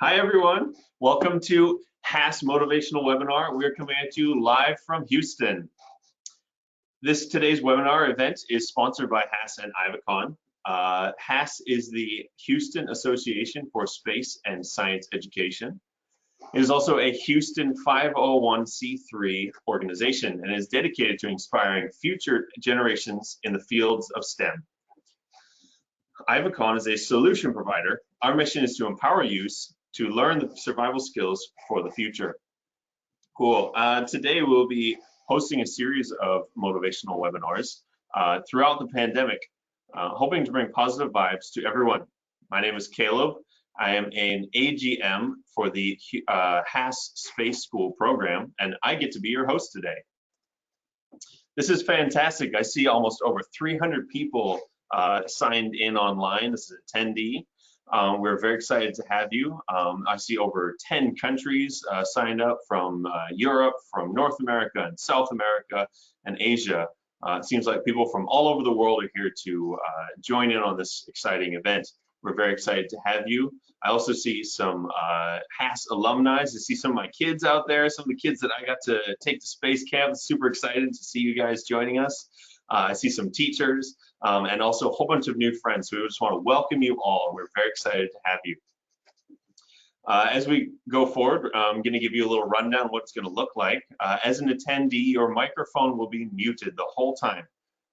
Hi everyone, welcome to HASSE Motivational Webinar. We're coming at you live from Houston. Today's webinar event is sponsored by HASSE and Ivacon. HASSE is the Houston Association for Space and Science Education. It is also a Houston 501c3 organization and is dedicated to inspiring future generations in the fields of STEM. Ivacon is a solution provider. Our mission is to empower youth to learn the survival skills for the future. Cool. Today we'll be hosting a series of motivational webinars throughout the pandemic, hoping to bring positive vibes to everyone. My name is Caleb. I am an AGM for the HASSE Space School program, and I get to be your host today. This is fantastic. I see almost over 300 people signed in online. This is an attendee. We're very excited to have you. I see over 10 countries signed up from Europe, from North America and South America and Asia. It seems like people from all over the world are here to join in on this exciting event. We're very excited to have you. I also see some HASSE alumni. I see some of my kids out there, some of the kids that I got to take to space camp. Super excited to see you guys joining us. I see some teachers and also a whole bunch of new friends. So we just want to welcome you all. We're very excited to have you. As we go forward, I'm going to give you a little rundown of what it's going to look like. As an attendee, your microphone will be muted the whole time.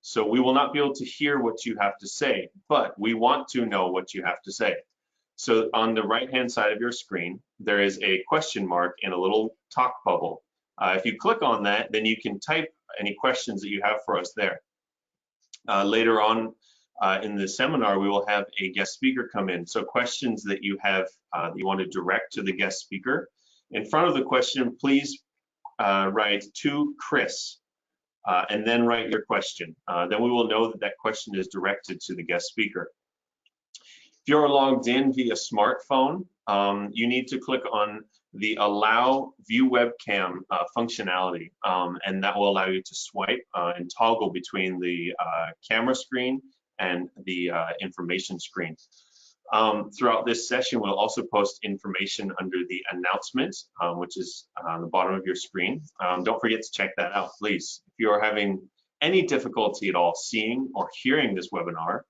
So we will not be able to hear what you have to say, but we want to know what you have to say. So on the right-hand side of your screen, there is a question mark in a little talk bubble. If you click on that, then you can type any questions that you have for us there. Later on in the seminar, we will have a guest speaker come in. So questions that you have that you want to direct to the guest speaker. In front of the question, please write to Chris and then write your question. Then we will know that that question is directed to the guest speaker. If you're logged in via smartphone, you need to click on the Allow View Webcam functionality, and that will allow you to swipe and toggle between the camera screen and the information screen. Throughout this session, we'll also post information under the announcement, which is on the bottom of your screen. Don't forget to check that out, please. If you are having any difficulty at all seeing or hearing this webinar,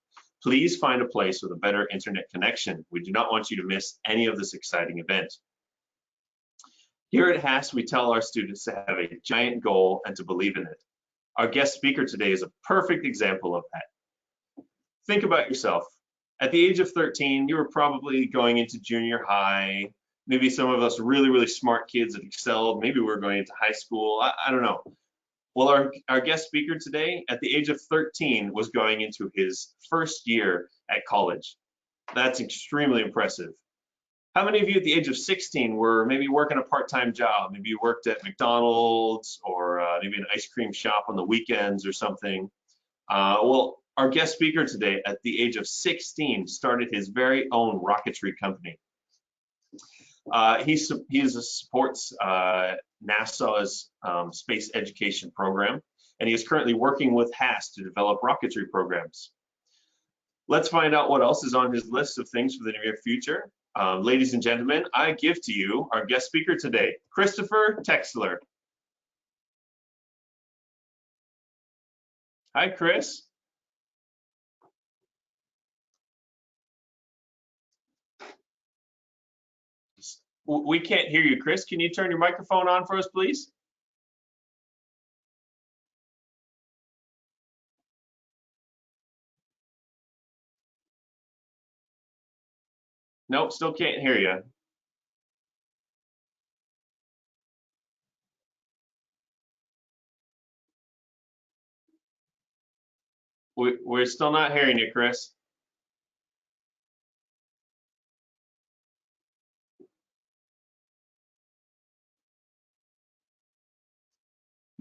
please find a place with a better internet connection. We do not want you to miss any of this exciting event. Here at HASSE, we tell our students to have a giant goal and to believe in it. Our guest speaker today is a perfect example of that. Think about yourself. At the age of 13, you were probably going into junior high. Maybe some of us really smart kids that excelled. Maybe we're going into high school. I don't know. Well, our guest speaker today, at the age of 13, was going into his first year at college. That's extremely impressive. How many of you at the age of 16 were maybe working a part-time job? Maybe you worked at McDonald's or maybe an ice cream shop on the weekends or something. Well, our guest speaker today at the age of 16 started his very own Rocketry company. He supports NASA's space education program, and he is currently working with HASSE to develop rocketry programs. Let's find out what else is on his list of things for the near future. Ladies and gentlemen, I give to you our guest speaker today, Christopher Texler. Hi, Chris. We can't hear you, Chris. Can you turn your microphone on for us, please? Nope, still can't hear you. We're still not hearing you, Chris.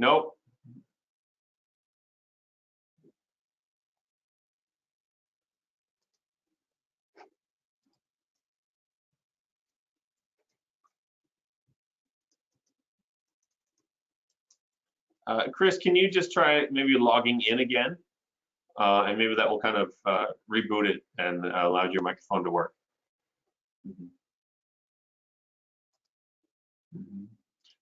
Nope. Chris, can you just try maybe logging in again? And maybe that will kind of reboot it and allow your microphone to work.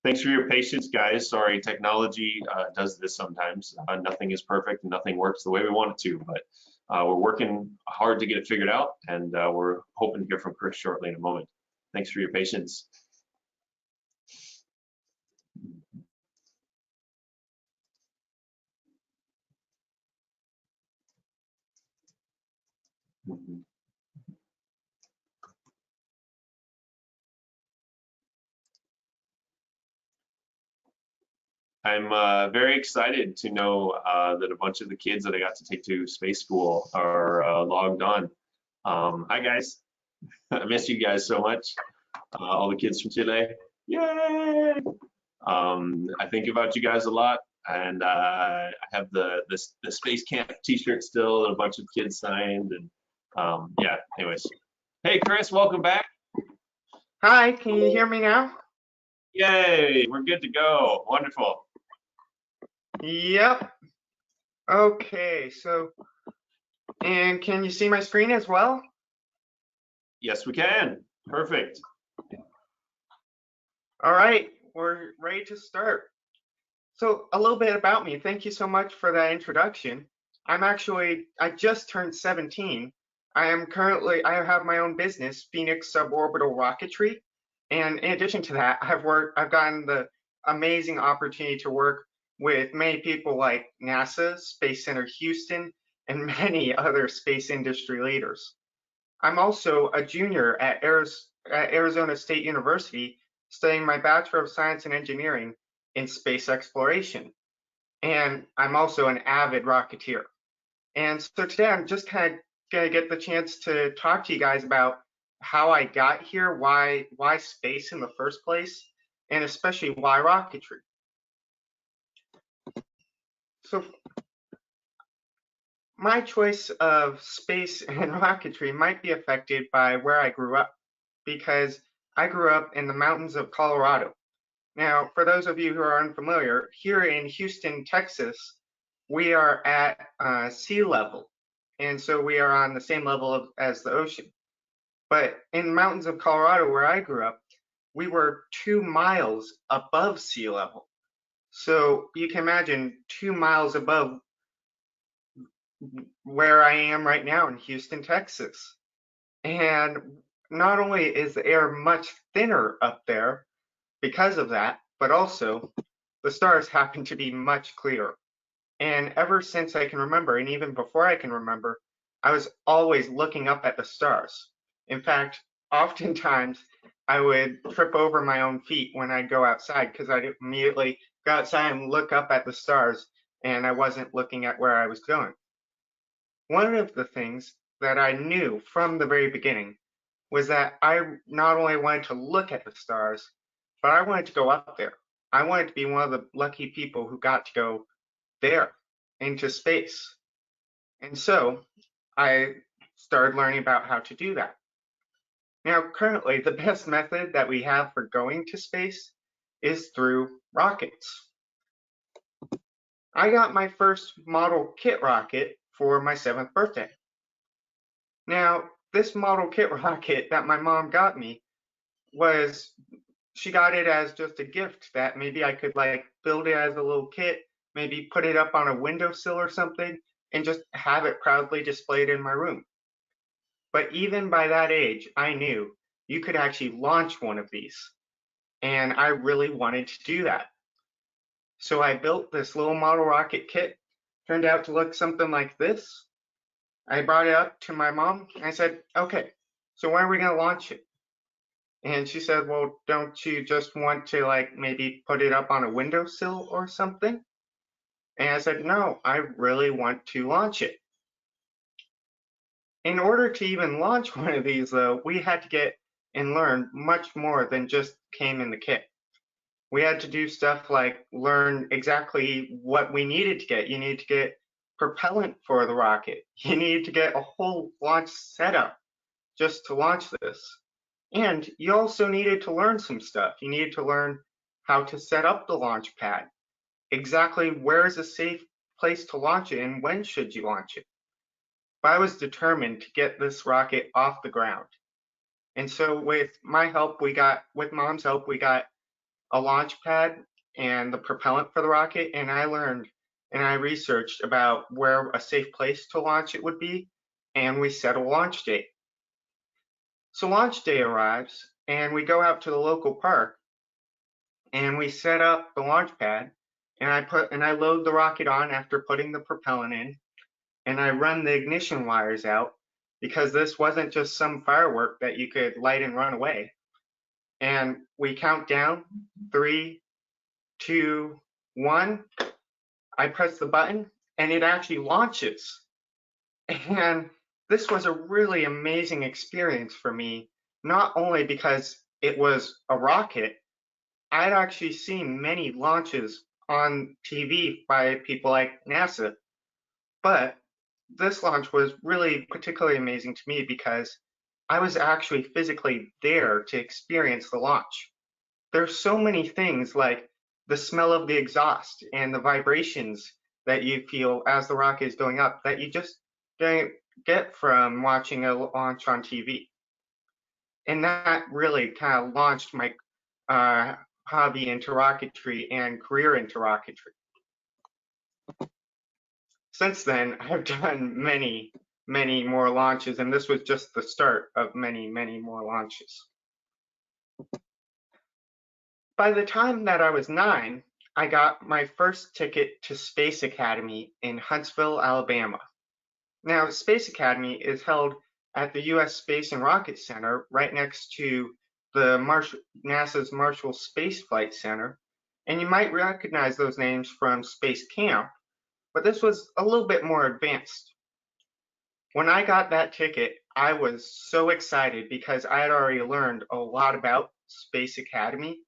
Thanks for your patience, guys. Sorry, technology does this sometimes. Nothing is perfect and nothing works the way we want it to, but we're working hard to get it figured out, and we're hoping to hear from Chris shortly in a moment. Thanks for your patience. I'm very excited to know that a bunch of the kids that I got to take to space school are logged on. Hi guys, I miss you guys so much. All the kids from Chile, yay! I think about you guys a lot, and I have the space camp T-shirt still, and a bunch of kids signed, and yeah. Anyways, hey Chris, welcome back. Hi, can you hear me now? Yay, we're good to go. Wonderful. Yep. Okay, so, and can you see my screen as well? Yes, we can. Perfect. All right, we're ready to start. So a little bit about me. Thank you so much for that introduction. I just turned 17. I have my own business, Phoenix Suborbital Rocketry. And in addition to that, I've gotten the amazing opportunity to work with many people like NASA, Space Center Houston, and many other space industry leaders. I'm also a junior at Arizona State University, studying my Bachelor of Science and Engineering in space exploration. And I'm also an avid Rocketeer. And so today I'm just kind of gonna get the chance to talk to you guys about how I got here, why space in the first place, and especially why rocketry. So my choice of space and rocketry might be affected by where I grew up, because I grew up in the mountains of Colorado. Now, for those of you who are unfamiliar, here in Houston, Texas, we are at sea level. And so we are on the same level as the ocean. But in the mountains of Colorado, where I grew up, we were 2 miles above sea level. So you can imagine 2 miles above where I am right now in Houston, Texas. And not only is the air much thinner up there because of that, but also the stars happen to be much clearer. And ever since I can remember, and even before I can remember, I was always looking up at the stars. In fact, oftentimes I would trip over my own feet when I'd go outside, because I'd immediately go outside and look up at the stars, and I wasn't looking at where I was going. One of the things that I knew from the very beginning was that I not only wanted to look at the stars, but I wanted to go up there. I wanted to be one of the lucky people who got to go there into space. And so I started learning about how to do that. Now, currently, the best method that we have for going to space is through rockets. I got my first model kit rocket for my 7th birthday. Now, this model kit rocket that my mom got me she got it as just a gift that maybe I could like build it as a little kit, maybe put it up on a windowsill or something, and just have it proudly displayed in my room. But even by that age, I knew you could actually launch one of these. And I really wanted to do that. So I built this little model rocket kit. Turned out to look something like this. I brought it up to my mom and I said, okay, so when are we gonna launch it? And she said, well, don't you just want to like maybe put it up on a windowsill or something? And I said, no, I really want to launch it. In order to even launch one of these, though, we had to get and learn much more than just came in the kit. We had to do stuff like learn exactly what we needed to get. You need to get propellant for the rocket. You need to get a whole launch setup just to launch this. And you also needed to learn some stuff. You needed to learn how to set up the launch pad, exactly where is a safe place to launch it and when should you launch it. But I was determined to get this rocket off the ground. And so with my help, with mom's help, we got a launch pad and the propellant for the rocket, and I learned and I researched about where a safe place to launch it would be, and we set a launch date. So launch day arrives, and we go out to the local park, and we set up the launch pad, and I load the rocket on after putting the propellant in, and I run the ignition wires out, because this wasn't just some firework that you could light and run away. And we count down 3, 2, 1. I press the button and it actually launches. And this was a really amazing experience for me, not only because it was a rocket. I'd actually seen many launches on TV by people like NASA, but this launch was really particularly amazing to me because I was actually physically there to experience the launch. There's so many things like the smell of the exhaust and the vibrations that you feel as the rocket is going up that you just don't get from watching a launch on TV. And that really kind of launched my hobby into rocketry and career into rocketry. Since then, I've done many more launches, and this was just the start of many more launches. By the time that I was 9, I got my first ticket to Space Academy in Huntsville, Alabama. Now, Space Academy is held at the U.S. Space and Rocket Center right next to the NASA's Marshall Space Flight Center, and you might recognize those names from Space Camp, but this was a little bit more advanced. When I got that ticket, I was so excited because I had already learned a lot about Space Academy,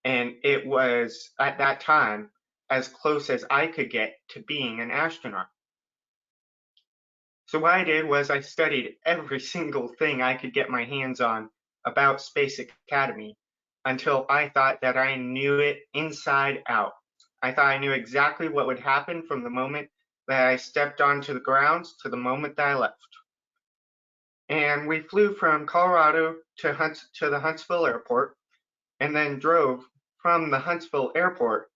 and it was, at that time, as close as I could get to being an astronaut. So what I did was I studied every single thing I could get my hands on about Space Academy until I thought that I knew it inside out. I thought I knew exactly what would happen from the moment that I stepped onto the grounds to the moment that I left. And we flew from Colorado to the Huntsville airport, and then drove from the Huntsville airport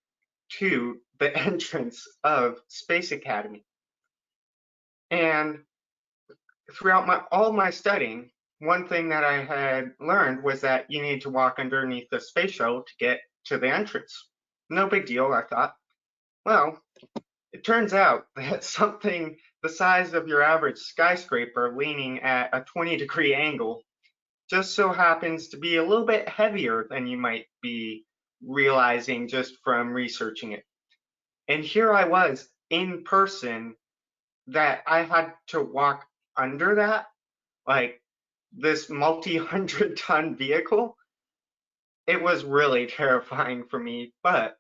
to the entrance of Space Academy. And throughout all my studying, one thing that I had learned was that you need to walk underneath the space shuttle to get to the entrance. No big deal, I thought. Well, it turns out that something the size of your average skyscraper leaning at a 20-degree angle just so happens to be a little bit heavier than you might be realizing just from researching it. And here I was in person that I had to walk under that, like this multi-hundred-ton vehicle. It was really terrifying for me, but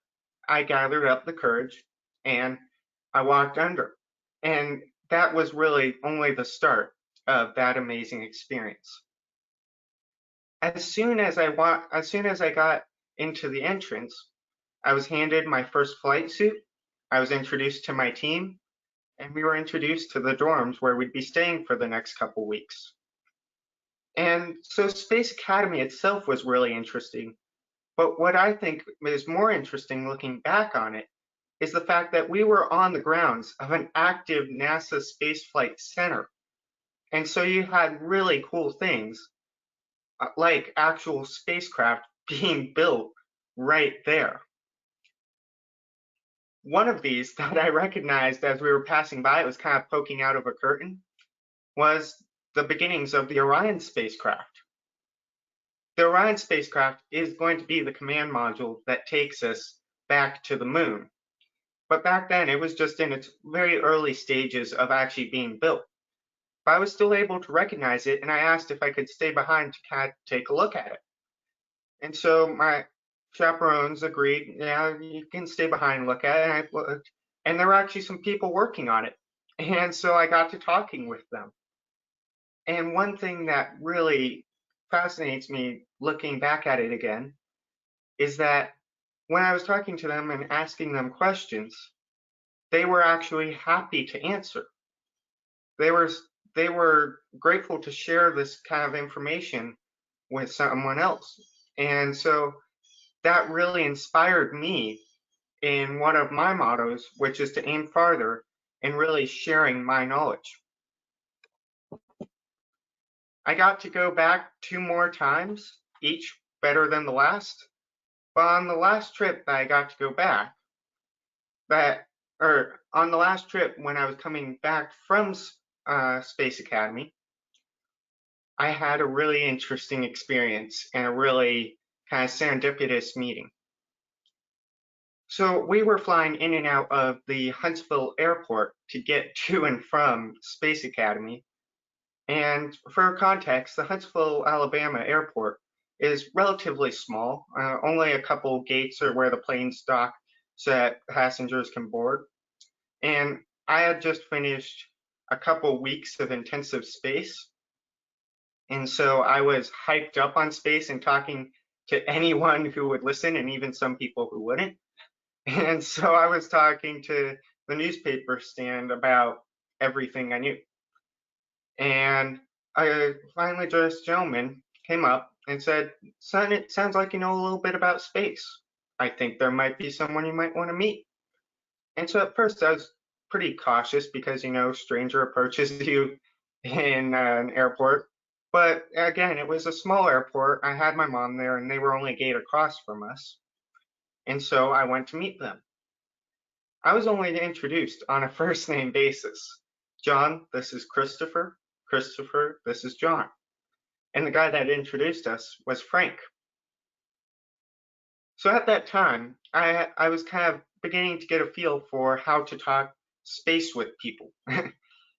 I gathered up the courage and I walked under. And that was really only the start of that amazing experience. As soon as I got into the entrance, I was handed my first flight suit, I was introduced to my team, and we were introduced to the dorms where we'd be staying for the next couple weeks. And so Space Academy itself was really interesting, but what I think is more interesting looking back on it is the fact that we were on the grounds of an active NASA Space Flight Center. And so you had really cool things like actual spacecraft being built right there. One of these that I recognized as we were passing by, it was kind of poking out of a curtain, was the beginnings of the Orion spacecraft. The Orion spacecraft is going to be the command module that takes us back to the moon. But back then, it was just in its very early stages of actually being built. But I was still able to recognize it, and I asked if I could stay behind to kind of take a look at it. And so my chaperones agreed, yeah, you can stay behind and look at it. And there were actually some people working on it. And so I got to talking with them. And one thing that really fascinates me looking back at it again is that when I was talking to them and asking them questions, they were actually happy to answer. They were grateful to share this kind of information with someone else. And so that really inspired me in one of my mottos, which is to aim farther and really sharing my knowledge. I got to go back 2 more times, each better than the last. But on the last trip that I got to go back, on the last trip when I was coming back from Space Academy, I had a really interesting experience and a really kind of serendipitous meeting. So we were flying in and out of the Huntsville airport to get to and from Space Academy. And for context, the Huntsville, Alabama airport is relatively small. Only a couple gates are where the planes dock so that passengers can board. And I had just finished a couple weeks of intensive space. And so I was hyped up on space and talking to anyone who would listen, and even some people who wouldn't. And so I was talking to the newspaper stand about everything I knew. And finally, this gentleman came up and said, "Son, it sounds like you know a little bit about space. I think there might be someone you might want to meet." And so at first I was pretty cautious because, stranger approaches you in an airport. But again, it was a small airport. I had my mom there and they were only a gate across from us. And so I went to meet them. I was only introduced on a first name basis. "John, this is Christopher. Christopher, this is John." And the guy that introduced us was Frank. So at that time, I was kind of beginning to get a feel for how to talk space with people.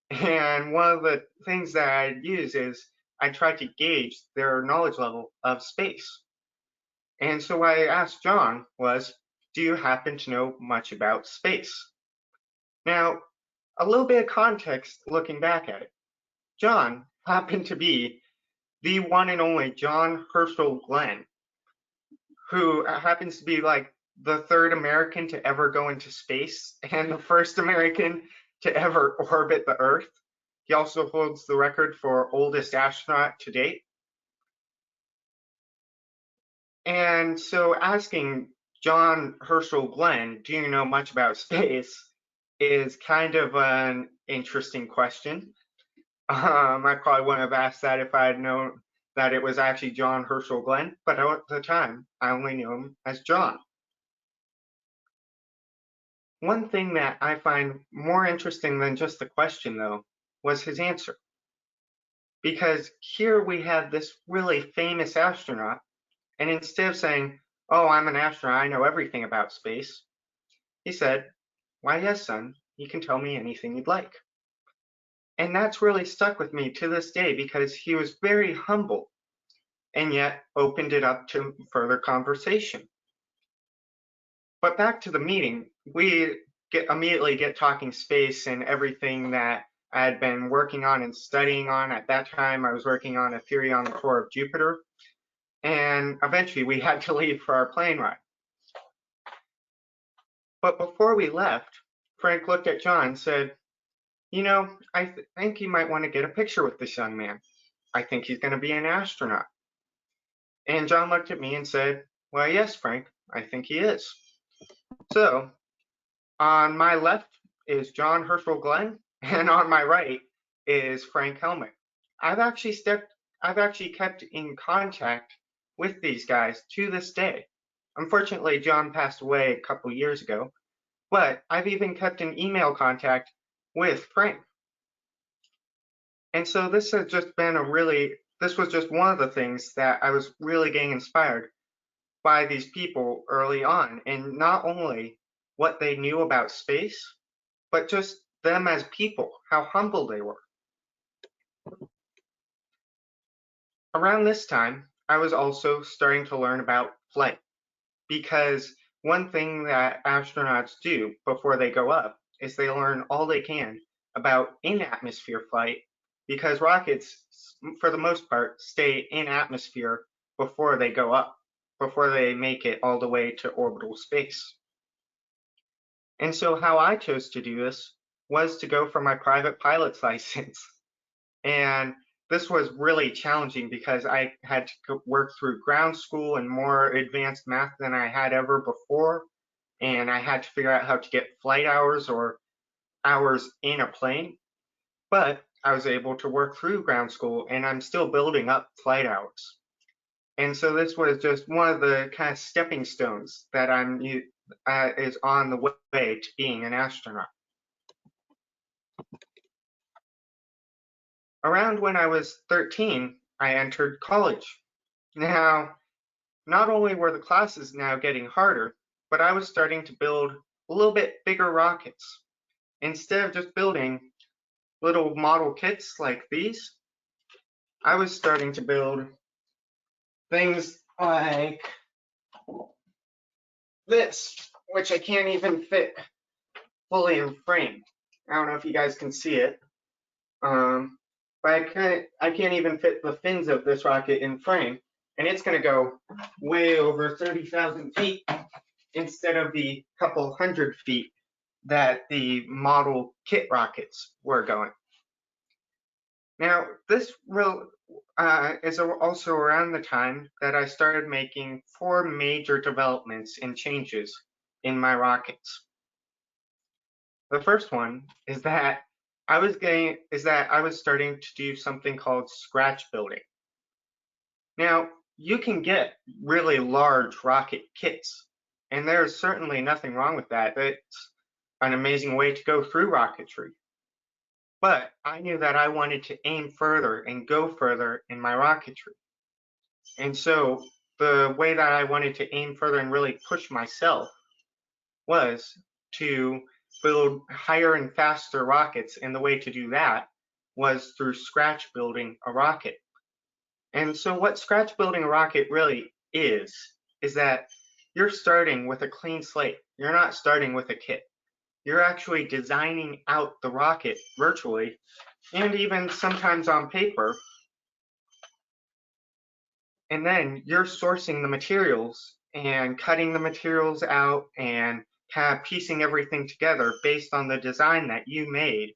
And one of the things that I'd use is I tried to gauge their knowledge level of space. And so what I asked John was, "Do you happen to know much about space?" Now, a little bit of context looking back at it. John happened to be the one and only John Herschel Glenn, who happens to be like the 3rd American to ever go into space and the 1st American to ever orbit the Earth. He also holds the record for oldest astronaut to date. And so asking John Herschel Glenn, "Do you know much about space?" is kind of an interesting question. I probably wouldn't have asked that if I had known that it was actually John Herschel Glenn, but at the time, I only knew him as John. One thing that I find more interesting than just the question, though, was his answer. Because here we have this really famous astronaut, and instead of saying, "Oh, I'm an astronaut, I know everything about space," he said, "Why, yes, son, you can tell me anything you'd like." And that's really stuck with me to this day because he was very humble and yet opened it up to further conversation. But back to the meeting, we immediately get talking space and everything that I had been working on and studying on. At that time, I was working on a theory on the core of Jupiter. And eventually we had to leave for our plane ride. But before we left, Frank looked at John and said, "I think you might want to get a picture with this young man. I think he's going to be an astronaut." And John looked at me and said, "Well, yes, Frank, I think he is." So on my left is John Herschel Glenn, and on my right is Frank Helmick. I've actually kept in contact with these guys to this day. Unfortunately, John passed away a couple years ago, but I've even kept in email contact with Frank. And so this has just been this was just one of the things that I was really getting inspired by these people early on, and not only what they knew about space, but just them as people, how humble they were. Around this time, I was also starting to learn about flight, because one thing that astronauts do before they go up is they learn all they can about in-atmosphere flight, because rockets, for the most part, stay in atmosphere before they go up, before they make it all the way to orbital space. And so how I chose to do this was to go for my private pilot's license. And this was really challenging because I had to work through ground school and more advanced math than I had ever before. And I had to figure out how to get flight hours or hours in a plane. But I was able to work through ground school, and I'm still building up flight hours. And so this was just one of the kind of stepping stones that is on the way to being an astronaut. Around when I was 13, I entered college. Now, not only were the classes now getting harder, but I was starting to build a little bit bigger rockets. Instead of just building little model kits like these, I was starting to build things like this, which I can't even fit fully in frame. I don't know if you guys can see it, but I can't even fit the fins of this rocket in frame, and it's going to go way over 30,000 feet instead of the couple hundred feet that the model kit rockets were going. Now, this is also around the time that I started making 4 major developments and changes in my rockets. The first one is that I was starting to do something called scratch building. Now, you can get really large rocket kits, and there's certainly nothing wrong with that. It's an amazing way to go through rocketry. But I knew that I wanted to aim further and go further in my rocketry. And so the way that I wanted to aim further and really push myself was to build higher and faster rockets. And the way to do that was through scratch building a rocket. And so what scratch building a rocket really is that you're starting with a clean slate. You're not starting with a kit. You're actually designing out the rocket virtually, and even sometimes on paper. And then you're sourcing the materials and cutting the materials out and kind of piecing everything together based on the design that you made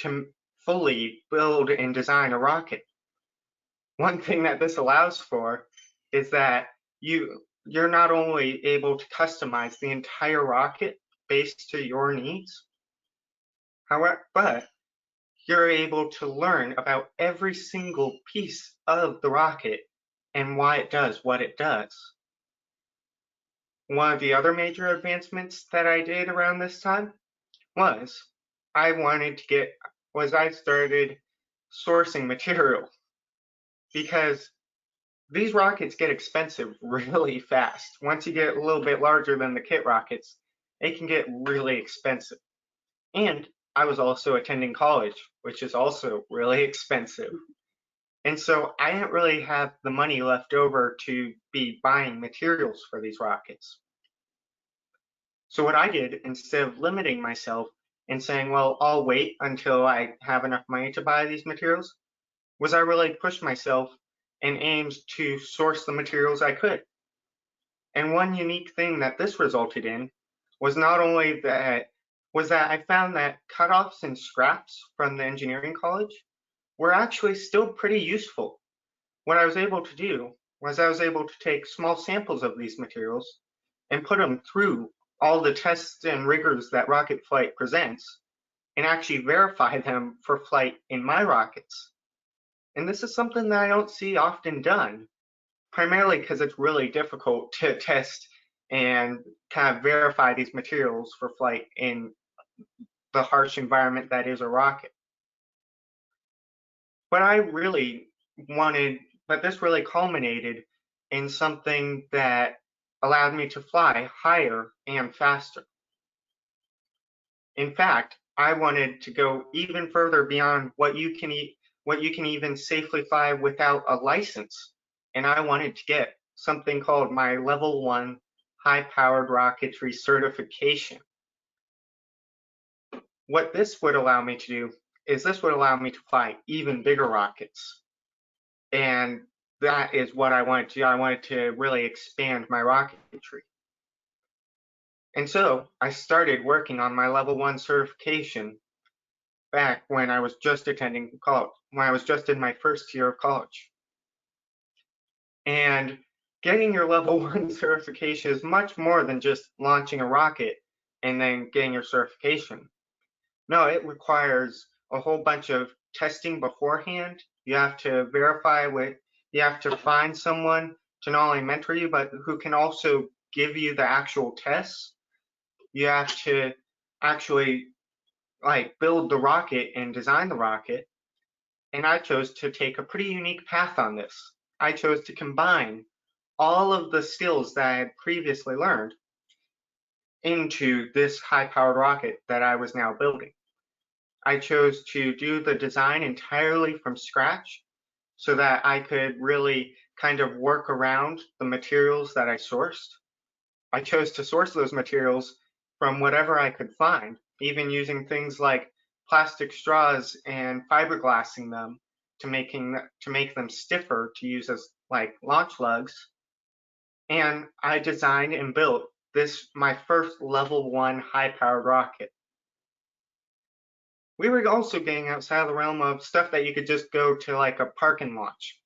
to fully build and design a rocket. One thing that this allows for is that you're not only able to customize the entire rocket based to your needs, however, but you're able to learn about every single piece of the rocket and why it does what it does. One of the other major advancements that I did around this time was I started sourcing material, because these rockets get expensive really fast. Once you get a little bit larger than the kit rockets, it can get really expensive. And I was also attending college, which is also really expensive. And so I didn't really have the money left over to be buying materials for these rockets. So what I did, instead of limiting myself and saying, well, I'll wait until I have enough money to buy these materials, was I really pushed myself and aimed to source the materials I could. And one unique thing that this resulted in was not only that I found that cutoffs and scraps from the engineering college were actually still pretty useful. What I was able to do was I was able to take small samples of these materials and put them through all the tests and rigors that rocket flight presents and actually verify them for flight in my rockets. And this is something that I don't see often done, primarily because it's really difficult to test and kind of verify these materials for flight in the harsh environment that is a rocket. But this really culminated in something that allowed me to fly higher and faster. In fact, I wanted to go even further beyond what you can even safely fly without a license. And I wanted to get something called my Level 1 high-powered rocketry certification. What this would allow me to do is this would allow me to fly even bigger rockets. And that is what I wanted to do. I wanted to really expand my rocketry. And so I started working on my Level 1 certification back when I was just attending college, when I was just in my first year of college. And getting your level 1 certification is much more than just launching a rocket and then getting your certification. No, it requires a whole bunch of testing beforehand. You have to verify you have to find someone to not only mentor you, but who can also give you the actual tests. You have to actually build the rocket and design the rocket. And I chose to take a pretty unique path on this. I chose to combine all of the skills that I had previously learned into this high-powered rocket that I was now building. I chose to do the design entirely from scratch so that I could really kind of work around the materials that I sourced. I chose to source those materials from whatever I could find, even using things like plastic straws and fiberglassing them to make them stiffer to use as launch lugs. And I designed and built my first level 1 high-powered rocket. We were also getting outside of the realm of stuff that you could just go to a park and launch.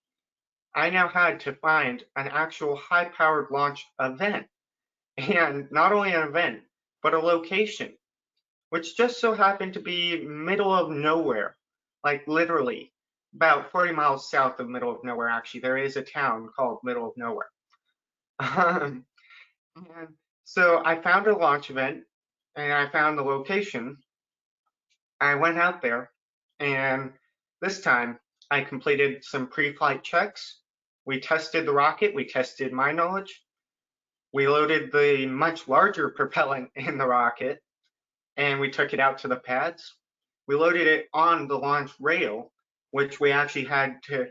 I now had to find an actual high-powered launch event, and not only an event, but a location, which just so happened to be middle of nowhere, literally about 40 miles south of middle of nowhere. Actually, there is a town called Middle of Nowhere. And so I found a launch event and I found the location. I went out there, and this time I completed some pre-flight checks. We tested the rocket, we tested my knowledge. We loaded the much larger propellant in the rocket, and we took it out to the pads. We loaded it on the launch rail, which we actually had to,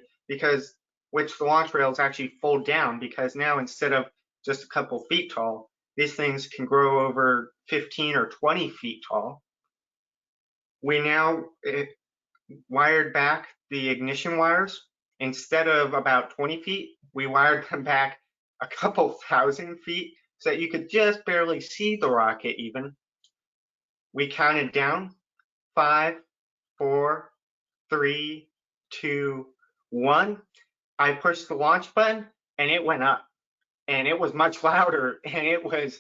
which the launch rails actually fold down, because now instead of just a couple feet tall, these things can grow over 15 or 20 feet tall. We now wired back the ignition wires. Instead of about 20 feet, we wired them back a couple thousand feet so that you could just barely see the rocket even. We counted down 5, 4, 3, 2, 1. I pushed the launch button and it went up, and it was much louder, and it was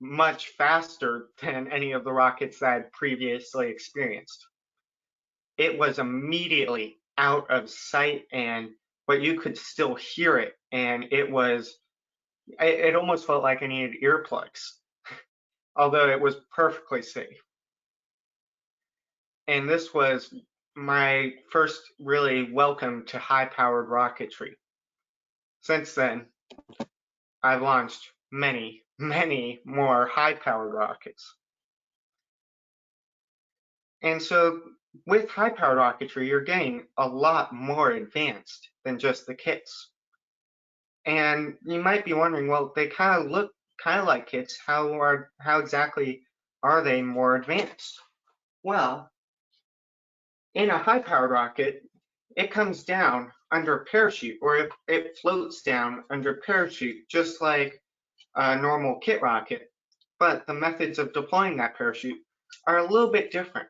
much faster than any of the rockets that I had previously experienced. It was immediately out of sight, but you could still hear it, and it almost felt like I needed earplugs, although it was perfectly safe. And this was my first really welcome to high-powered rocketry. Since then, I've launched many, many more high-powered rockets. And so with high-powered rocketry, you're getting a lot more advanced than just the kits. And you might be wondering, well, they kind of look like kits. How exactly are they more advanced? Well, in a high-powered rocket, it comes down under a parachute, or it floats down under a parachute, just like a normal kit rocket. But the methods of deploying that parachute are a little bit different,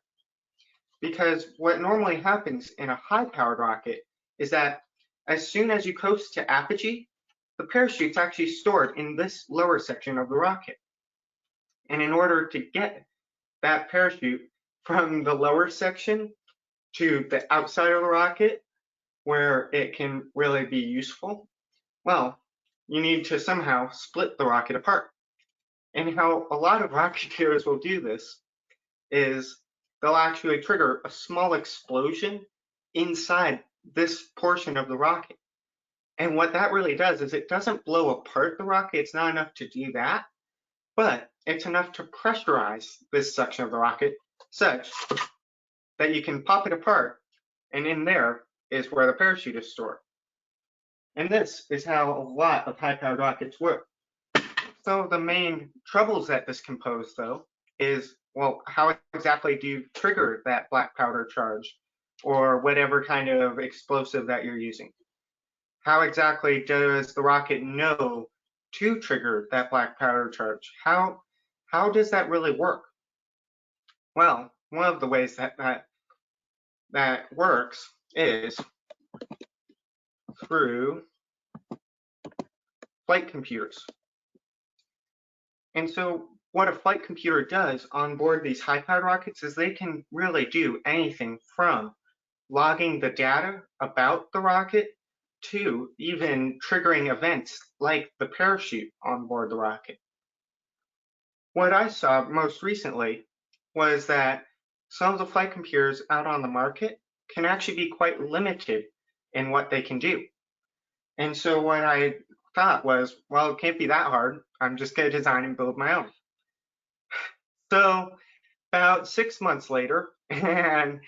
because what normally happens in a high-powered rocket is that as soon as you coast to apogee, the parachute's actually stored in this lower section of the rocket. And in order to get that parachute from the lower section to the outside of the rocket, where it can really be useful, well, you need to somehow split the rocket apart. And how a lot of rocketeers will do this is they'll actually trigger a small explosion inside this portion of the rocket. And what that really does is it doesn't blow apart the rocket. It's not enough to do that, but it's enough to pressurize this section of the rocket such that you can pop it apart, and in there is where the parachute is stored. And this is how a lot of high-powered rockets work. So the main troubles that this can pose, though, is, well, how exactly do you trigger that black powder charge, or whatever kind of explosive that you're using? How exactly does the rocket know to trigger that black powder charge? How does that really work? Well, one of the ways that that works is through flight computers. And so what a flight computer does on board these high-powered rockets is they can really do anything from logging the data about the rocket to even triggering events like the parachute on board the rocket. What I saw most recently was that some of the flight computers out on the market can actually be quite limited in what they can do. And so what I thought was, well, it can't be that hard. I'm just going to design and build my own. So about 6 months later, and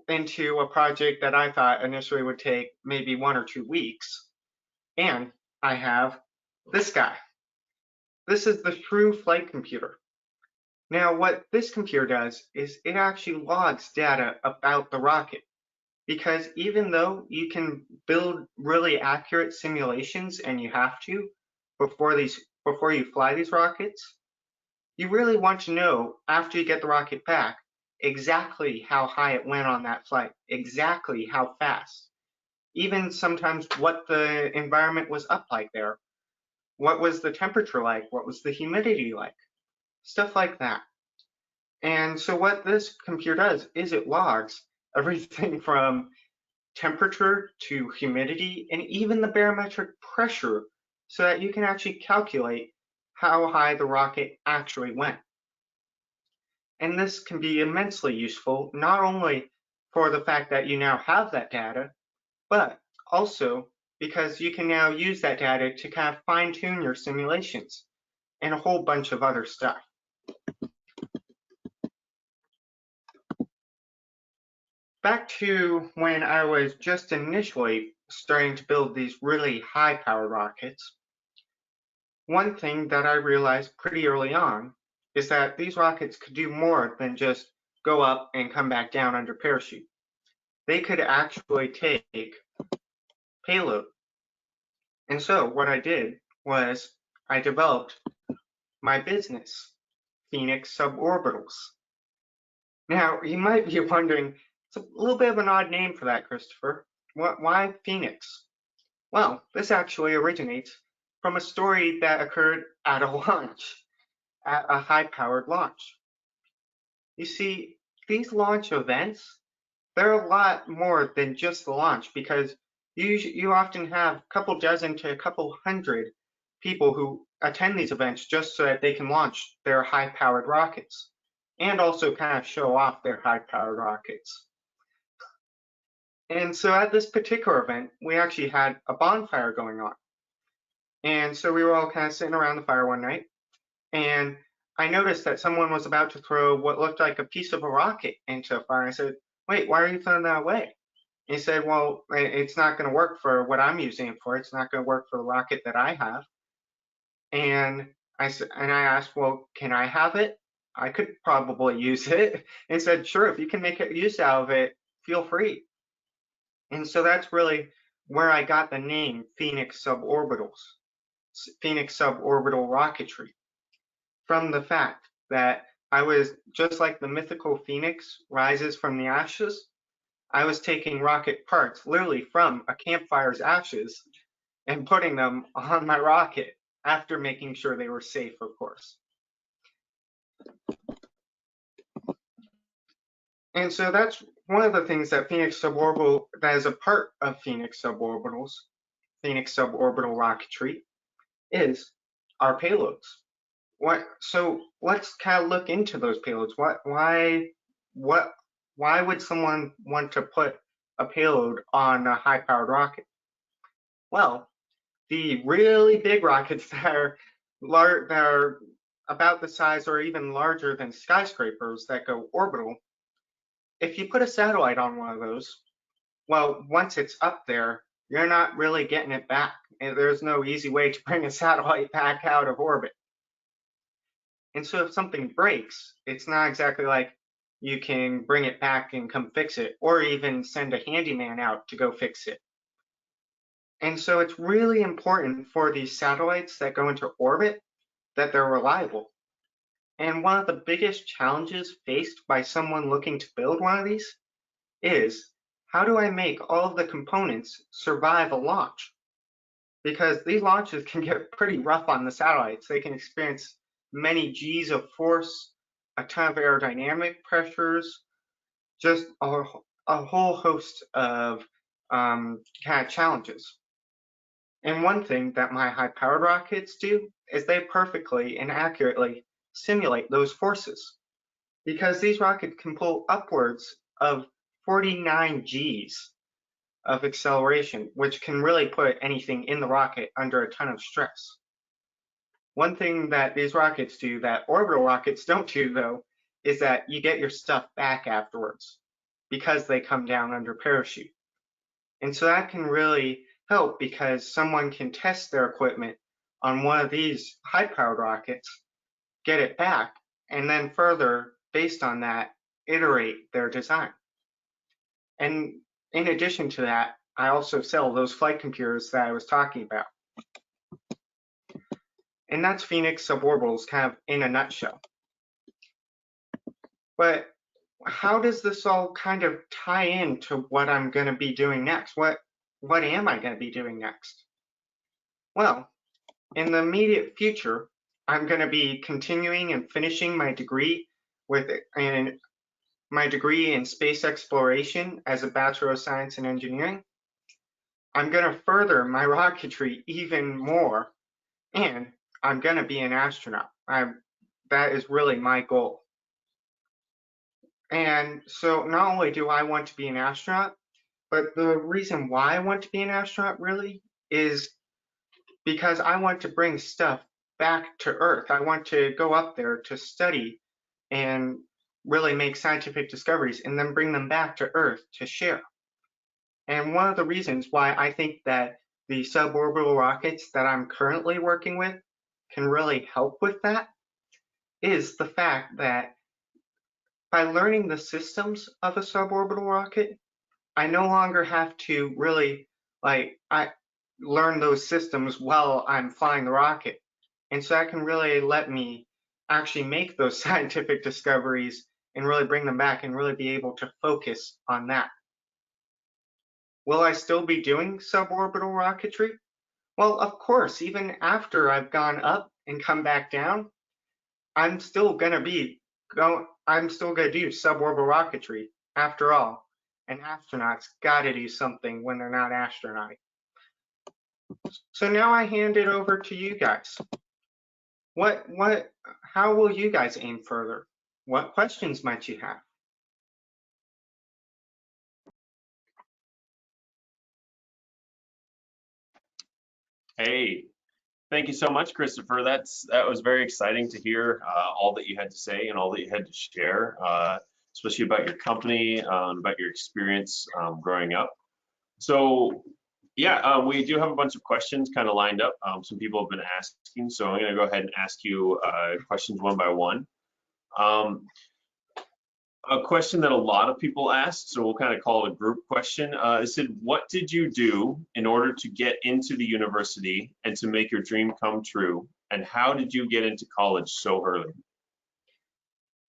into a project that I thought initially would take maybe 1 or 2 weeks, and I have this guy. This is the true flight computer. Now, what this computer does is it actually logs data about the rocket, because even though you can build really accurate simulations, and you have to before you fly these rockets, you really want to know after you get the rocket back exactly how high it went on that flight, exactly how fast, even sometimes what the environment was up like there, what was the temperature like, what was the humidity like, stuff like that. And so what this computer does is it logs everything from temperature to humidity and even the barometric pressure so that you can actually calculate how high the rocket actually went. And this can be immensely useful, not only for the fact that you now have that data, but also because you can now use that data to kind of fine-tune your simulations and a whole bunch of other stuff. Back to when I was just initially starting to build these really high-powered rockets, one thing that I realized pretty early on is that these rockets could do more than just go up and come back down under parachute. They could actually take payload. And so what I did was I developed my business, Phoenix Suborbitals. Now, you might be wondering, it's a little bit of an odd name for that, Christopher. Why Phoenix? Well, this actually originates from a story that occurred at a launch, at a high-powered launch. You see, these launch events, they're a lot more than just the launch, because you often have a couple dozen to a couple hundred people who attend these events just so that they can launch their high-powered rockets and also kind of show off their high-powered rockets. And so at this particular event, we actually had a bonfire going on. And so we were all kind of sitting around the fire one night, and I noticed that someone was about to throw what looked like a piece of a rocket into a fire. I said, wait, why are you throwing that away? He said, well, it's not going to work for what I'm using it for. It's not going to work for the rocket that I have. And I asked, well, can I have it? I could probably use it. And said, sure, if you can make use out of it, feel free. And so that's really where I got the name Phoenix Suborbitals, Phoenix Suborbital Rocketry, from the fact that I was, just like the mythical phoenix rises from the ashes, I was taking rocket parts literally from a campfire's ashes and putting them on my rocket after making sure they were safe, of course. And so that's one of the things that Phoenix Suborbital, that is a part of Phoenix Suborbitals, Phoenix Suborbital Rocketry, is our payloads. So let's kind of look into those payloads. Why would someone want to put a payload on a high-powered rocket? Well, the really big rockets that are about the size or even larger than skyscrapers that go orbital, if you put a satellite on one of those, well, once it's up there, you're not really getting it back. There's no easy way to bring a satellite back out of orbit. And so if something breaks, it's not exactly like you can bring it back and come fix it, or even send a handyman out to go fix it. And so it's really important for these satellites that go into orbit that they're reliable. And one of the biggest challenges faced by someone looking to build one of these is, how do I make all of the components survive a launch? Because these launches can get pretty rough on the satellites. They can experience many G's of force, a ton of aerodynamic pressures, just a whole host of kind of challenges. And one thing that my high-powered rockets do is they perfectly and accurately simulate those forces, because these rockets can pull upwards of 49 G's of acceleration, which can really put anything in the rocket under a ton of stress. One thing that these rockets do that orbital rockets don't do, though, is that you get your stuff back afterwards because they come down under parachute. And so that can really help, because someone can test their equipment on one of these high-powered rockets, get it back, and then further, based on that, iterate their design. And in addition to that, I also sell those flight computers that I was talking about. And that's Phoenix Suborbitals kind of in a nutshell. But how does this all kind of tie into what I'm going to be doing next? What am I going to be doing next? Well, in the immediate future, I'm going to be continuing and finishing my degree in space exploration as a Bachelor of Science in Engineering. I'm going to further my rocketry even more, and I'm going to be an astronaut. That is really my goal. And so not only do I want to be an astronaut, but the reason why I want to be an astronaut really is because I want to bring stuff back to Earth. I want to go up there to study and really make scientific discoveries and then bring them back to Earth to share. And one of the reasons why I think that the suborbital rockets that I'm currently working with can really help with that is the fact that by learning the systems of a suborbital rocket, I no longer have to really learn those systems while I'm flying the rocket. And so that can really let me actually make those scientific discoveries and really bring them back and really be able to focus on that. Will I still be doing suborbital rocketry? Well, of course, even after I've gone up and come back down, I'm still gonna do suborbital rocketry. After all, an astronaut's gotta do something when they're not astronauting. So now I hand it over to you guys. How will you guys aim further? What questions might you have? Hey, thank you so much, Christopher. That was very exciting to hear all that you had to say and all that you had to share, especially about your company, about your experience growing up. So yeah, we do have a bunch of questions kind of lined up. Some people have been asking, so I'm going to go ahead and ask you questions one by one. A question that a lot of people asked, so we'll kind of call it a group question. It said, what did you do in order to get into the university and to make your dream come true? And how did you get into college so early?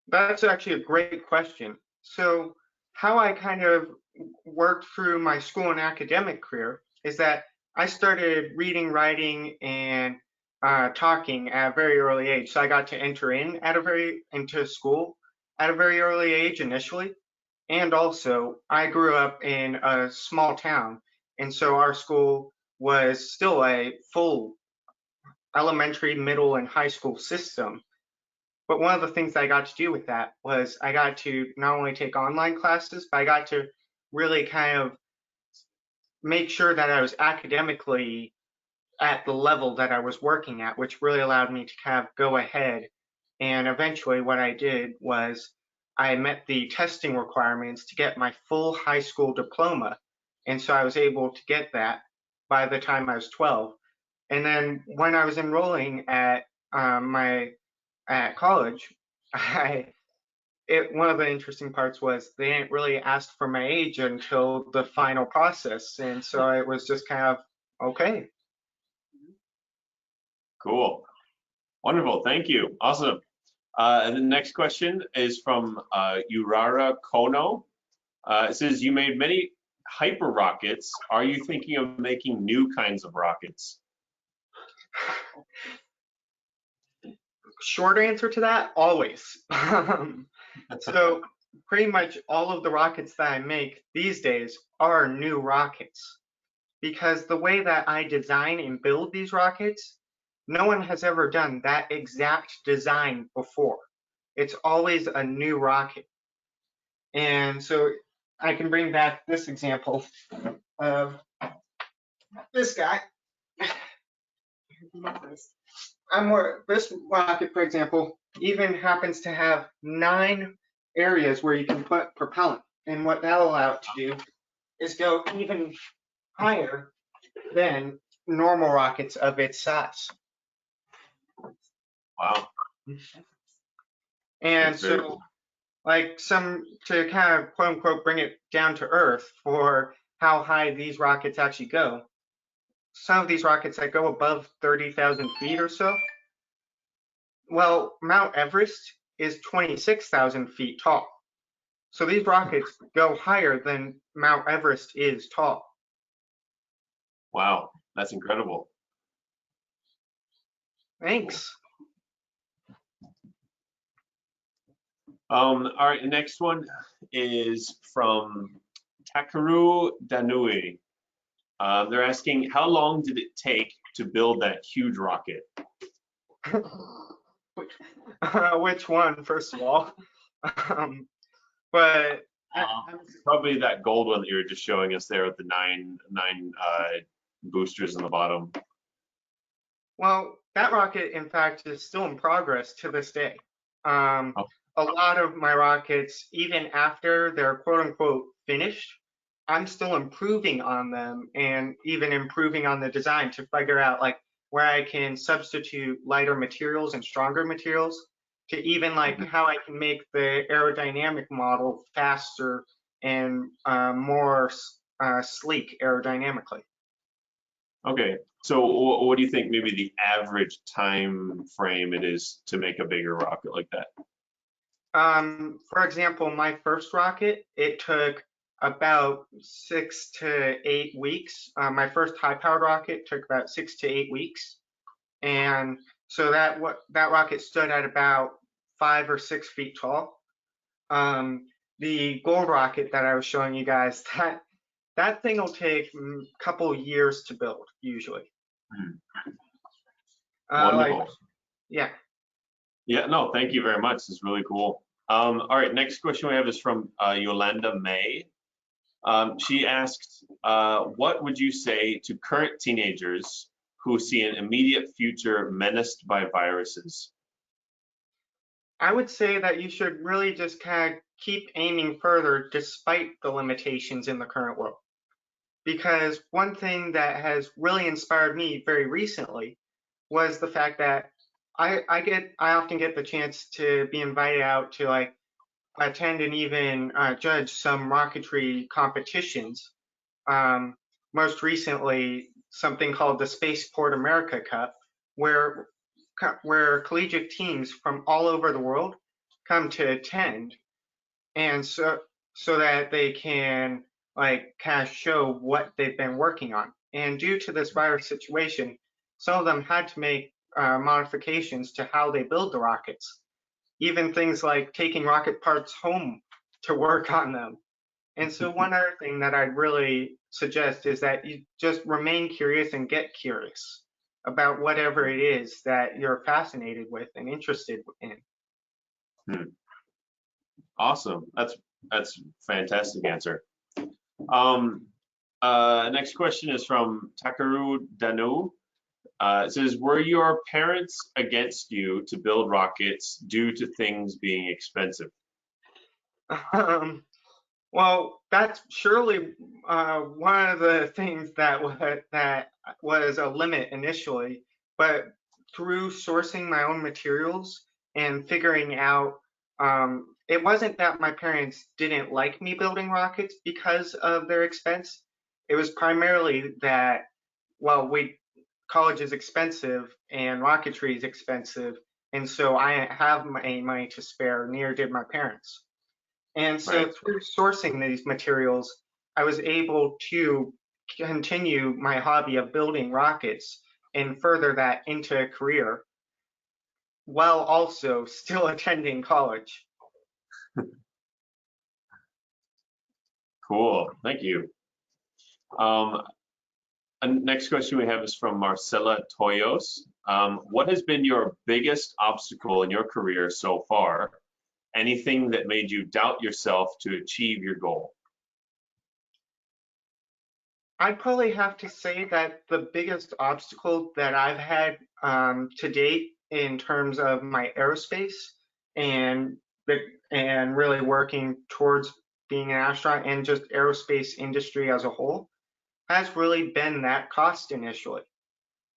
That's actually a great question. So how I kind of worked through my school and academic career is that I started reading, writing, and talking at a very early age. So I got to enter into school at a very early age initially. And also, I grew up in a small town, and so our school was still a full elementary, middle, and high school system. But one of the things I got to do with that was I got to not only take online classes, but I got to really kind of make sure that I was academically at the level that I was working at, which really allowed me to kind of go ahead. And eventually what I did was I met the testing requirements to get my full high school diploma. And so I was able to get that by the time I was 12. And then when I was enrolling at college, one of the interesting parts was they didn't really ask for my age until the final process. And so it was just kind of, okay. Cool. Wonderful. Thank you. Awesome. And the next question is from Urara Kono. It says, you made many hyper rockets. Are you thinking of making new kinds of rockets? Short answer to that, always. So pretty much all of the rockets that I make these days are new rockets, because the way that I design and build these rockets, no one has ever done that exact design before. It's always a new rocket. And so I can bring back this example of this guy. This rocket, for example, even happens to have 9 areas where you can put propellant. And what that'll allow it to do is go even higher than normal rockets of its size. Wow. And That's very so, cool. like, to kind of quote unquote bring it down to earth for how high these rockets actually go. Some of these rockets that go above 30,000 feet or so. Well, Mount Everest is 26,000 feet tall. So these rockets go higher than Mount Everest is tall. Wow, that's incredible. Thanks. All right, the next one is from Takaru Danui. They're asking, how long did it take to build that huge rocket? Which one, first of all? But probably that gold one that you were just showing us there with the nine boosters in the bottom. Well, that rocket, in fact, is still in progress to this day. A lot of my rockets, even after they're quote unquote finished, I'm still improving on them and even improving on the design to figure out like where I can substitute lighter materials and stronger materials, to even like how I can make the aerodynamic model faster and more sleek aerodynamically. Okay, so what do you think maybe the average time frame it is to make a bigger rocket like that? For example, my first rocket, it took about 6 to 8 weeks. My first high-powered rocket took about 6 to 8 weeks, and so that rocket stood at about 5 or 6 feet tall. The gold rocket that I was showing you guys, that thing will take a couple years to build usually. Wonderful. Yeah. Yeah, no, thank you very much. It's really cool. All right, next question we have is from Yolanda May. She asked, what would you say to current teenagers who see an immediate future menaced by viruses? I would say that you should really just kind of keep aiming further despite the limitations in the current world. Because one thing that has really inspired me very recently was the fact that I often get the chance to be invited out to like attend and even judge some rocketry competitions. Most recently, something called the Spaceport America Cup, where collegiate teams from all over the world come to attend, and so that they can like kind of show what they've been working on. And due to this virus situation, some of them had to make modifications to how they build the rockets, even things like taking rocket parts home to work on them. And so one other thing that I'd really suggest is that you just remain curious and get curious about whatever it is that you're fascinated with and interested in. Awesome. That's a fantastic answer. Next question is from Takaru Danu. It says, were your parents against you to build rockets due to things being expensive? Well, that's surely one of the things that was a limit initially, but through sourcing my own materials and figuring out, it wasn't that my parents didn't like me building rockets because of their expense. It was primarily that, well, college is expensive and rocketry is expensive, and so I didn't have any money to spare, neither did my parents. And so through sourcing these materials, I was able to continue my hobby of building rockets and further that into a career while also still attending college. Cool, thank you. Next question we have is from Marcela Toyos. What has been your biggest obstacle in your career so far? Anything that made you doubt yourself to achieve your goal? I'd probably have to say that the biggest obstacle that I've had to date in terms of my aerospace and really working towards being an astronaut and just aerospace industry as a whole has really been that cost initially,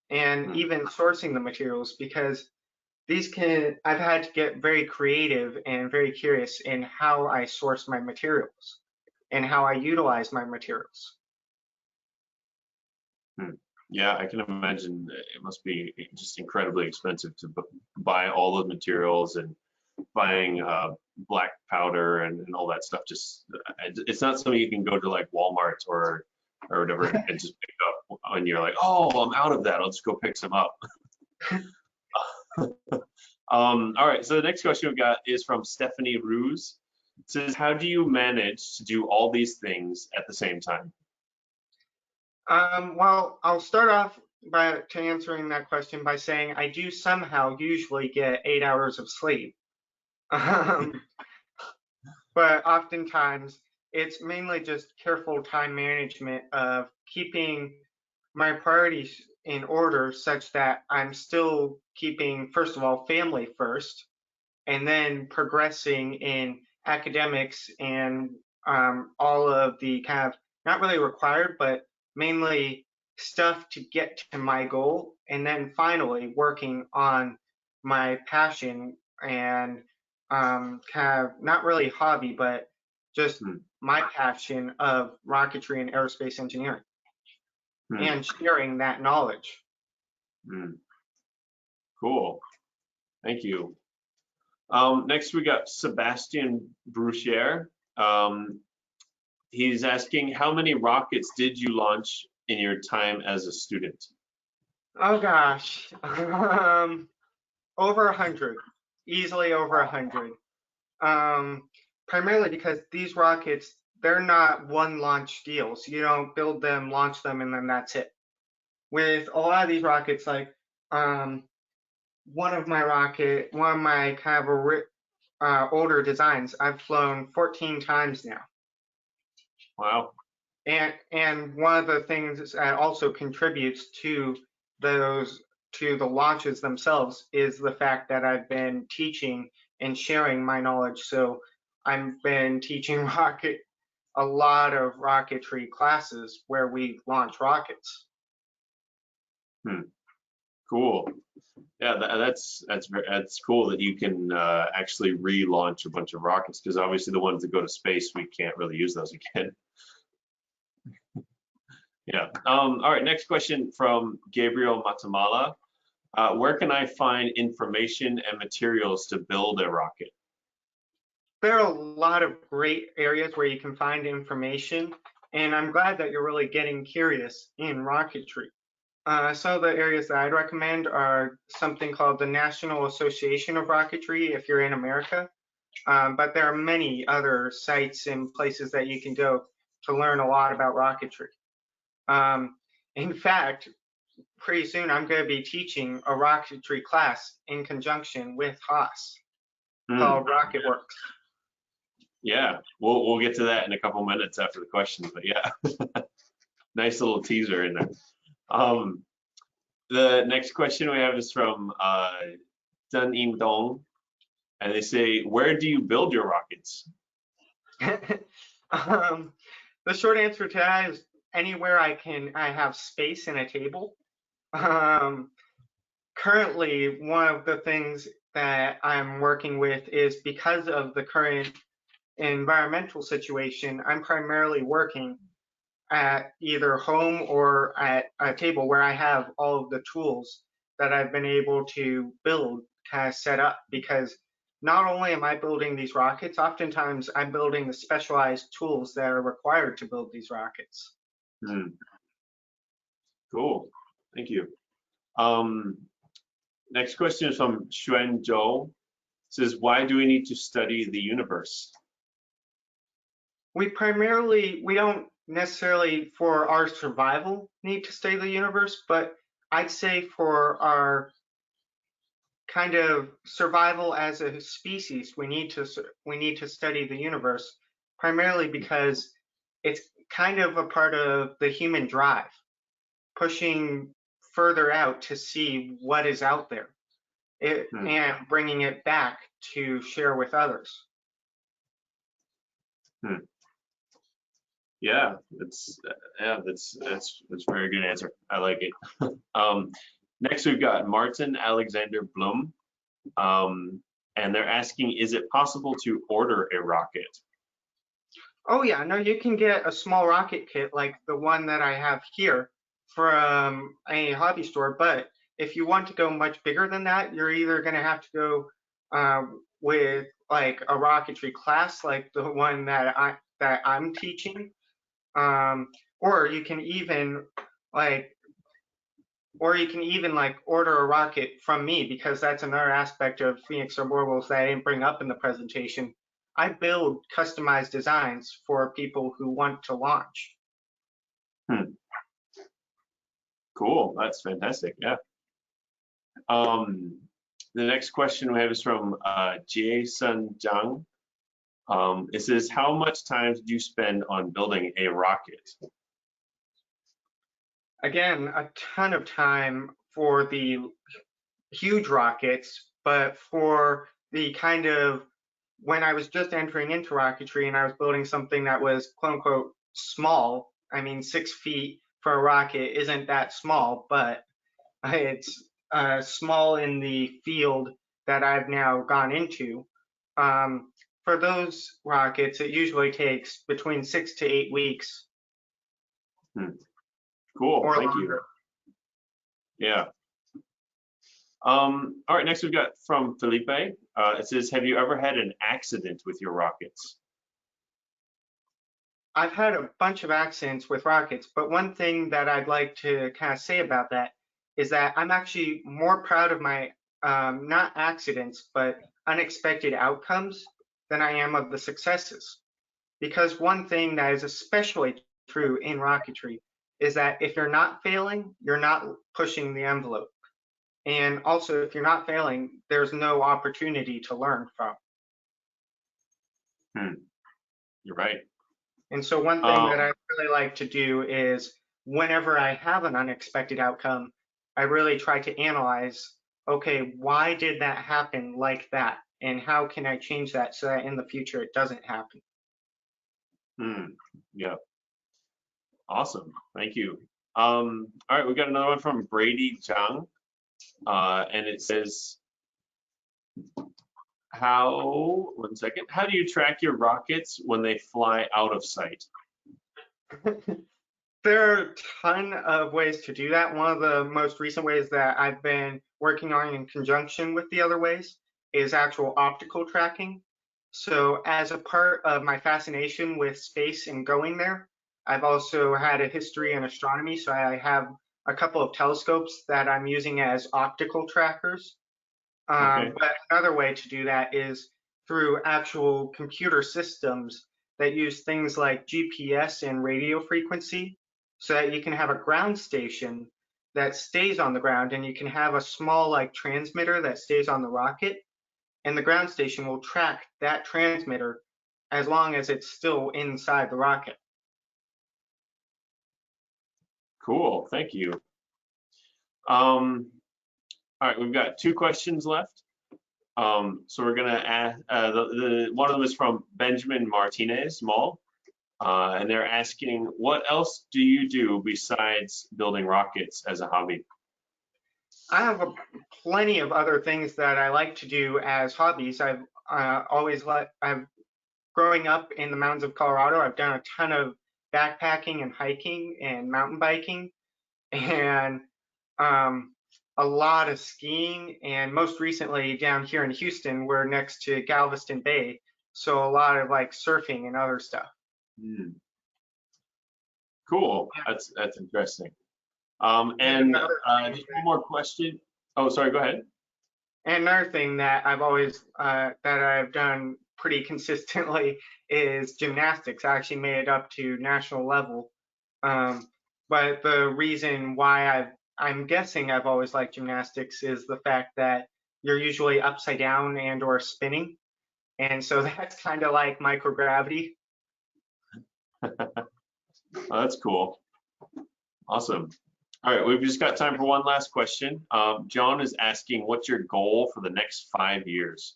and even sourcing the materials, because I've had to get very creative and very curious in how I source my materials and how I utilize my materials. Yeah, I can imagine it must be just incredibly expensive to buy all the materials, and buying black powder and all that stuff. Just it's not something you can go to like Walmart or whatever and just pick up and you're like, oh, I'm out of that, I'll just go pick some up. All right, so the next question we've got is from Stephanie Ruse. It says, how do you manage to do all these things at the same time? Well, I'll start off to answering that question by saying I do somehow usually get 8 hours of sleep. But oftentimes it's mainly just careful time management of keeping my priorities in order such that I'm still keeping, first of all, family first, and then progressing in academics and all of the kind of not really required, but mainly stuff to get to my goal, and then finally working on my passion and kind of not really hobby, but just my passion of rocketry and aerospace engineering and sharing that knowledge. Cool, thank you. Next we got Sebastian Bruchier. He's asking, how many rockets did you launch in your time as a student? Oh gosh, over 100, easily over 100. Primarily because these rockets, they're not one launch deals. You don't build them, launch them, and then that's it. With a lot of these rockets, like one of my kind of older designs, I've flown 14 times now. Wow. And one of the things that also contributes to the launches themselves is the fact that I've been teaching and sharing my knowledge. So I've been teaching a lot of rocketry classes where we launch rockets. Cool. Yeah, that's cool that you can actually relaunch a bunch of rockets, because obviously the ones that go to space, we can't really use those again. Yeah. All right, next question from Gabriel Matamala. Where can I find information and materials to build a rocket? There are a lot of great areas where you can find information, and I'm glad that you're really getting curious in rocketry. Some of the areas that I'd recommend are something called the National Association of Rocketry if you're in America, but there are many other sites and places that you can go to learn a lot about rocketry. In fact, pretty soon I'm going to be teaching a rocketry class in conjunction with HASSE called RocketWorks. Yeah, we'll get to that in a couple minutes after the questions, but yeah, nice little teaser in there. The next question we have is from Dun In Dong, and they say, where do you build your rockets? The short answer to that is anywhere I have space and a table. Currently, one of the things that I'm working with is, because of the current environmental situation, I'm primarily working at either home or at a table where I have all of the tools that I've been able to build kind of set up, because not only am I building these rockets, oftentimes I'm building the specialized tools that are required to build these rockets. Cool, thank you. Next question is from Xuan Zhou. It says, why do we need to study the universe? We don't necessarily for our survival need to study the universe, but I'd say for our kind of survival as a species, we need to study the universe, primarily because it's kind of a part of the human drive, pushing further out to see what is out there, and bringing it back to share with others. Yeah, that's a very good answer. I like it. Next, we've got Martin Alexander Blum, and they're asking, is it possible to order a rocket? Oh yeah, no, you can get a small rocket kit like the one that I have here from a hobby store, but if you want to go much bigger than that, you're either going to have to go with like a rocketry class like the one that I'm teaching, or you can even order a rocket from me, because that's another aspect of Phoenix Orbital's that I didn't bring up in the presentation. I build customized designs for people who want to launch. Cool, that's fantastic, yeah. The next question we have is from Jason Zhang. It says, how much time did you spend on building a rocket? Again, a ton of time for the huge rockets, but for the kind of, when I was just entering into rocketry and I was building something that was quote unquote small, I mean 6 feet for a rocket isn't that small, but it's small in the field that I've now gone into. For those rockets, it usually takes between 6 to 8 weeks. Cool, thank you. Yeah. All right, next we've got from Felipe. It says, have you ever had an accident with your rockets? I've had a bunch of accidents with rockets, but one thing that I'd like to kind of say about that is that I'm actually more proud of my, not accidents, but unexpected outcomes than I am of the successes. Because one thing that is especially true in rocketry is that if you're not failing, you're not pushing the envelope. And also, if you're not failing, there's no opportunity to learn from. You're right. And so one thing that I really like to do is whenever I have an unexpected outcome, I really try to analyze, okay, why did that happen like that? And how can I change that so that in the future it doesn't happen? Yeah. Awesome. Thank you. All right, we got another one from Brady Zhang. And it says, how do you track your rockets when they fly out of sight? There are a ton of ways to do that. One of the most recent ways that I've been working on in conjunction with the other ways is actual optical tracking. So as a part of my fascination with space and going there, I've also had a history in astronomy. So I have a couple of telescopes that I'm using as optical trackers. But another way to do that is through actual computer systems that use things like GPS and radio frequency, so that you can have a ground station that stays on the ground, and you can have a small like transmitter that stays on the rocket, and the ground station will track that transmitter as long as it's still inside the rocket. Cool, thank you. All right, we've got 2 questions left. So we're gonna ask, one of them is from Benjamin Martinez Mall, and they're asking, what else do you do besides building rockets as a hobby? I have plenty of other things that I like to do as hobbies. I've growing up in the mountains of Colorado, I've done a ton of backpacking and hiking and mountain biking, and a lot of skiing, and most recently down here in Houston, we're next to Galveston Bay, so a lot of like surfing and other stuff. Cool. That's interesting. And just one more question. Oh, sorry. Go ahead. And another thing that I've always that I've done pretty consistently is gymnastics. I actually made it up to national level. But the reason why I'm guessing I've always liked gymnastics is the fact that you're usually upside down and or spinning. And so that's kind of like microgravity. Oh, that's cool. Awesome. All right, we've just got time for one last question. John is asking, what's your goal for the next 5 years?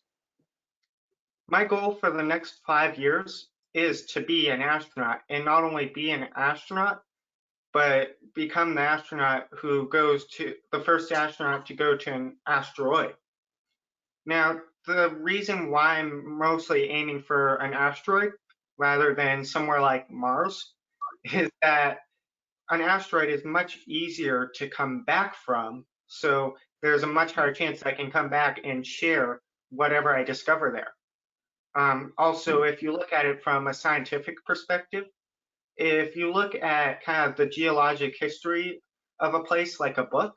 My goal for the next 5 years is to be an astronaut, and not only be an astronaut, but become the astronaut who goes to the first astronaut to go to an asteroid. Now, the reason why I'm mostly aiming for an asteroid rather than somewhere like Mars is that an asteroid is much easier to come back from, so there's a much higher chance I can come back and share whatever I discover there. Also, if you look at it from a scientific perspective, if you look at kind of the geologic history of a place like a book,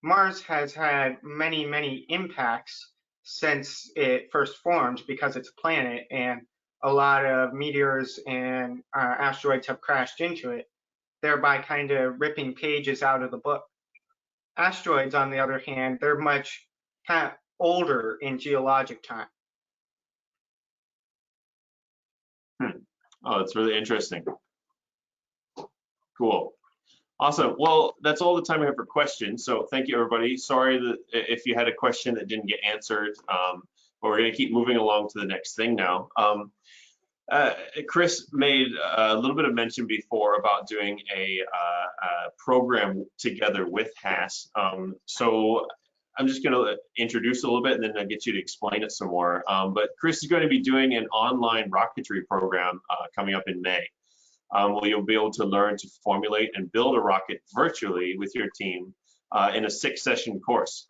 Mars has had many, many impacts since it first formed because it's a planet, and a lot of meteors and asteroids have crashed into it, thereby kind of ripping pages out of the book. Asteroids, on the other hand, they're much kind of older in geologic time. Oh, that's really interesting. Cool. Awesome. Well, that's all the time we have for questions. So thank you, everybody. Sorry that if you had a question that didn't get answered, but we're going to keep moving along to the next thing now. Chris made a little bit of mention before about doing a program together with HASSE. So I'm just going to introduce a little bit and then I'll get you to explain it some more. But Chris is going to be doing an online rocketry program coming up in May, where you'll be able to learn to formulate and build a rocket virtually with your team in a 6-session course.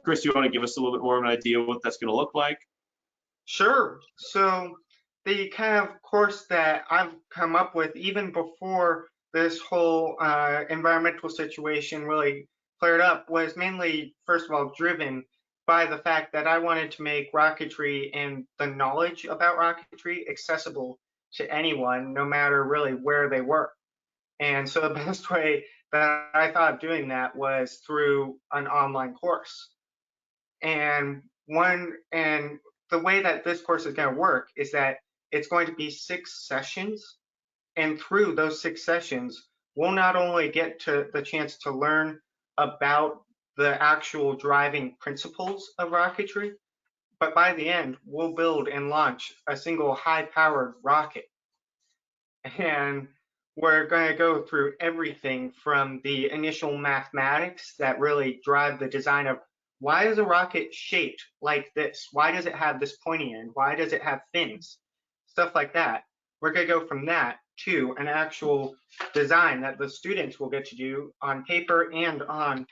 Chris, you want to give us a little bit more of an idea of what that's going to look like? Sure. So the kind of course that I've come up with even before this whole environmental situation really flared up was mainly, first of all, driven by the fact that I wanted to make rocketry and the knowledge about rocketry accessible to anyone, no matter really where they were. And so the best way that I thought of doing that was through an online course. And the way that this course is going to work is that it's going to be 6 sessions, and through those 6 sessions, we'll not only get to the chance to learn about the actual driving principles of rocketry, but by the end, we'll build and launch a single high-powered rocket. And we're going to go through everything from the initial mathematics that really drive the design of why is a rocket shaped like this? Why does it have this pointy end? Why does it have fins? Stuff like that. We're going to go from that to an actual design that the students will get to do on paper and on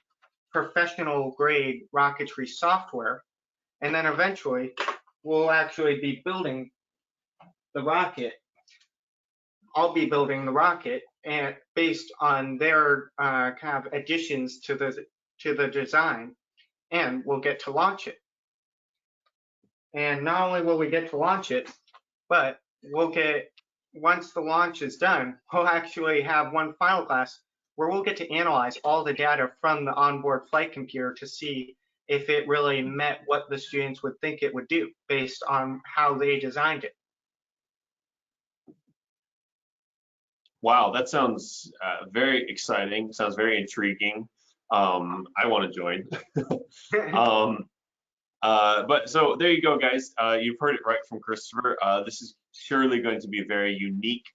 professional grade rocketry software. And then eventually we'll actually be building the rocket. I'll be building the rocket and based on their kind of additions to the design, and we'll get to launch it. And not only will we get to launch it, but once the launch is done, we'll actually have one final class where we'll get to analyze all the data from the onboard flight computer to see if it really met what the students would think it would do based on how they designed it. Wow, that sounds very exciting. Sounds very intriguing. I want to join. But so there you go, guys. You've heard it right from Christopher. This is surely going to be very unique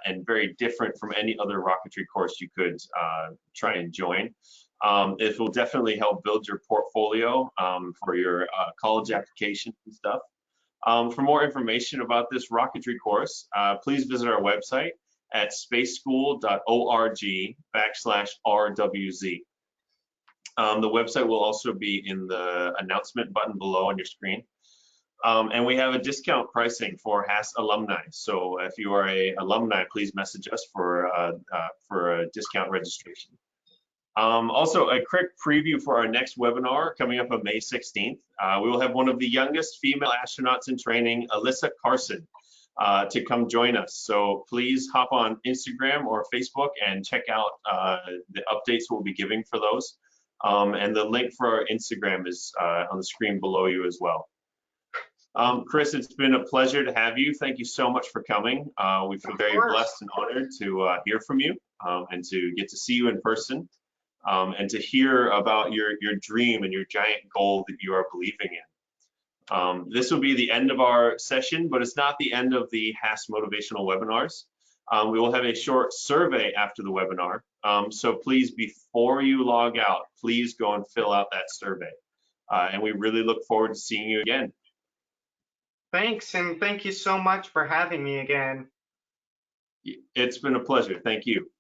and very different from any other rocketry course you could try and join. It will definitely help build your portfolio for your college applications and stuff. For more information about this rocketry course, please visit our website at spaceschool.org/RWZ. The website will also be in the announcement button below on your screen. And we have a discount pricing for HASSE alumni. So if you are a alumni, please message us for a discount registration. Also, a quick preview for our next webinar coming up on May 16th. We will have one of the youngest female astronauts in training, Alyssa Carson, to come join us. So please hop on Instagram or Facebook and check out the updates we'll be giving for those. And the link for our Instagram is on the screen below you as well. Chris, it's been a pleasure to have you. Thank you so much for coming. We feel very blessed and honored to hear from you and to get to see you in person and to hear about your dream and your giant goal that you are believing in. This will be the end of our session, but it's not the end of the HASSE motivational webinars. We will have a short survey after the webinar. So please, before you log out, please go and fill out that survey. And we really look forward to seeing you again. Thanks, and thank you so much for having me again. It's been a pleasure. Thank you.